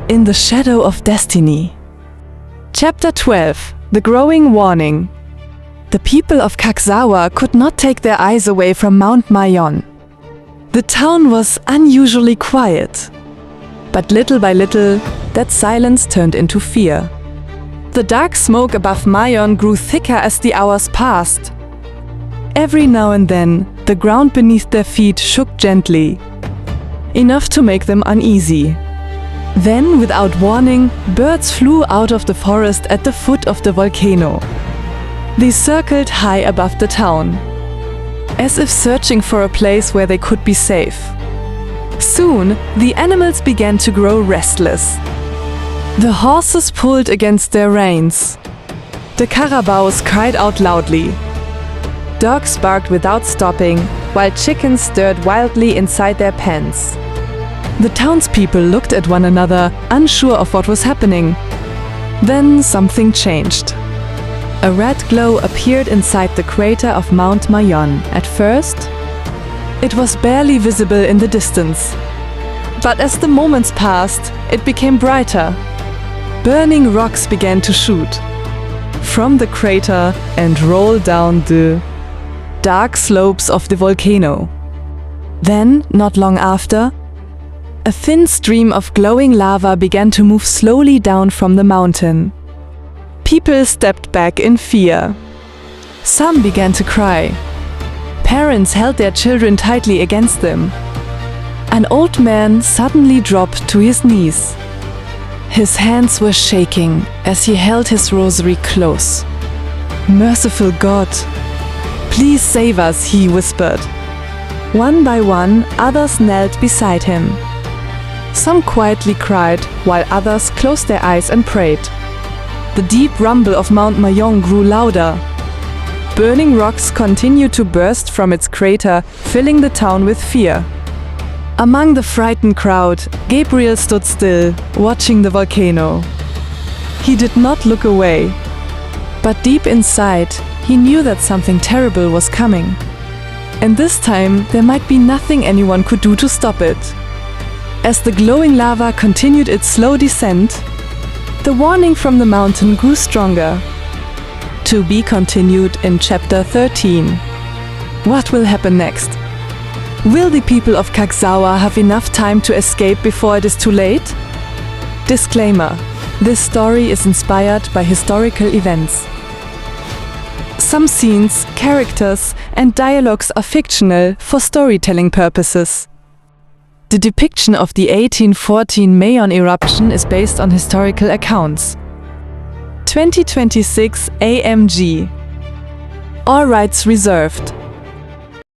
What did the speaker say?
In the Shadow of Destiny. Chapter 12. The Growing Warning. The people of Kagsawa could not take their eyes away from Mount Mayon. The town was unusually quiet. But little by little, that silence turned into fear. The dark smoke above Mayon grew thicker as the hours passed. Every now and then, the ground beneath their feet shook gently, enough to make them uneasy. Then, without warning, birds flew out of the forest at the foot of the volcano. They circled high above the town, as if searching for a place where they could be safe. Soon, the animals began to grow restless. The horses pulled against their reins. The carabaos cried out loudly. Dogs barked without stopping, while chickens stirred wildly inside their pens. The townspeople looked at one another, unsure of what was happening. Then something changed. A red glow appeared inside the crater of Mount Mayon. At first, it was barely visible in the distance. But as the moments passed, it became brighter. Burning rocks began to shoot from the crater and roll down the dark slopes of the volcano. Then, not long after, a thin stream of glowing lava began to move slowly down from the mountain. People stepped back in fear. Some began to cry. Parents held their children tightly against them. An old man suddenly dropped to his knees. His hands were shaking as he held his rosary close. "Merciful God, please save us," he whispered. One by one, others knelt beside him. Some quietly cried, while others closed their eyes and prayed. The deep rumble of Mount Mayon grew louder. Burning rocks continued to burst from its crater, filling the town with fear. Among the frightened crowd, Gabriel stood still, watching the volcano. He did not look away, but deep inside, he knew that something terrible was coming. And this time, there might be nothing anyone could do to stop it. As the glowing lava continued its slow descent, the warning from the mountain grew stronger. To be continued in Chapter 13. What will happen next? Will the people of Kagsawa have enough time to escape before it is too late? Disclaimer: this story is inspired by historical events. Some scenes, characters, and dialogues are fictional for storytelling purposes. The depiction of the 1814 Mayon eruption is based on historical accounts. 2026 AMG. All rights reserved.